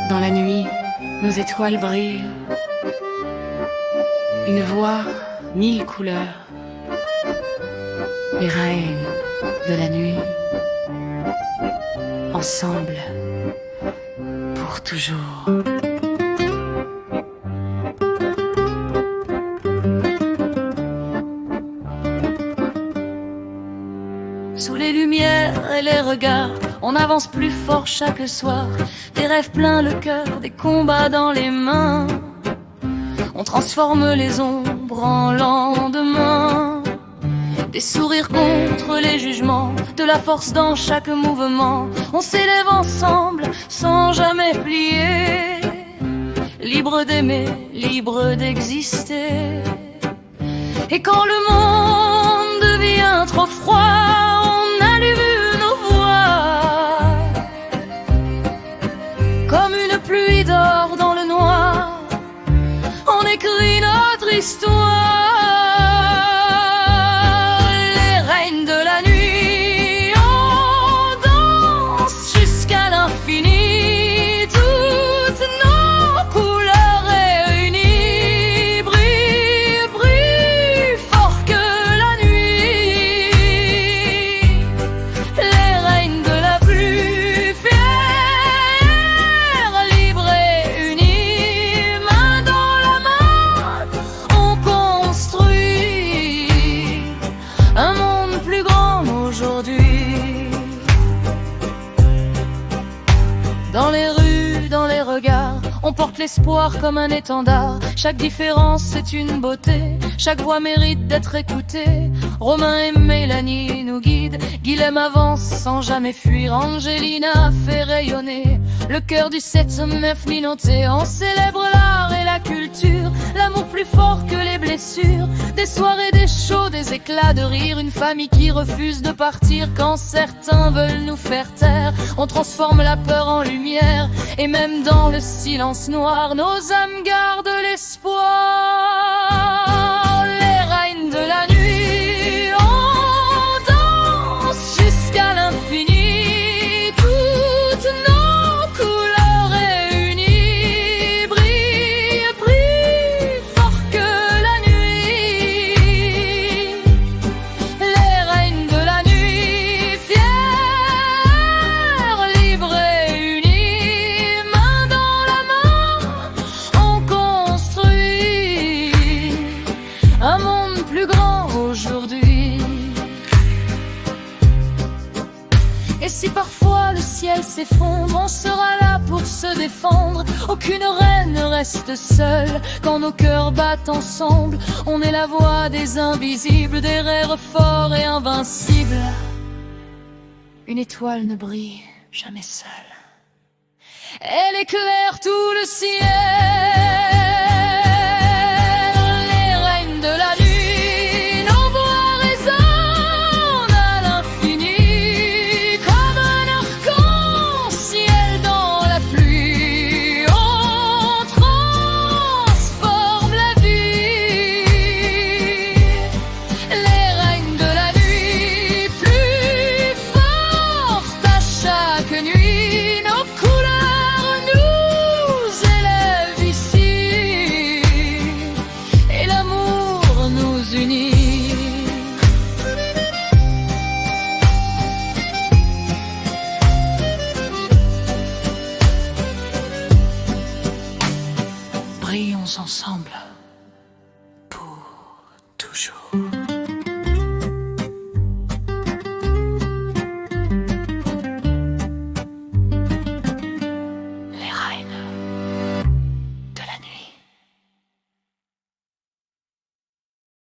Dans la nuit, nos étoiles brillent. Une voix, mille couleurs. Les reines de la nuit. Ensemble, pour toujours. Sous les lumières et les regards, on avance plus fort chaque soir. Des rêves plein le cœur, des combats dans les mains. On transforme les ombres en lendemain. Des sourires contre les jugements, de la force dans chaque mouvement. On s'élève ensemble sans jamais plier. Libre d'aimer, libre d'exister. Et quand le monde devient trop froid, on allume nos voix. Comme une pluie d'or dans le noir, on écrit notre histoire. Les reines de la nuit, on danse jusqu'à l'infini. Toutes nos couleurs réunies brillent, brillent fort que la nuit. Les reines de la plus fière, libres et unies, main dans la main, on construit un monde plus grand aujourd'hui. Dans les rues, dans les regards, on porte l'espoir comme un étendard. Chaque différence c'est une beauté, chaque voix mérite d'être écoutée. Romain et Mélanie nous guident, Guilhem avance sans jamais fuir. Angelina fait rayonner le cœur du 7-9 minauté. On célèbre l'art et la culture, l'amour plus fort que les blessures. Des soirées, des shows, des éclats de rire. Une famille qui refuse de partir quand certains veulent nous faire taire. On transforme la peur en lumière, et même dans le silence noir, nos âmes gardent l'espoir. Les reines de la nuit, on danse jusqu'à l'infini. Toutes nos couleurs réunies brillent, brillent fort que la nuit. Les reines de la nuit, fières, libres et unies, main dans la main, on construit un monde plus grand aujourd'hui. Et si parfois le ciel s'effondre, on sera là pour se défendre. Aucune reine ne reste seule quand nos cœurs battent ensemble. On est la voix des invisibles, des rêves forts et invincibles. Une étoile ne brille jamais seule. Elle éclaire tout le ciel. Les reines de la nuit, nos voix résonnent à l'infini. Comme un arc-en-ciel dans la pluie, on transforme la vie. Les reines de la nuit, plus fortes à chaque nuit. Nos couleurs nous élèvent ici, et l'amour nous unit. Brillons ensemble.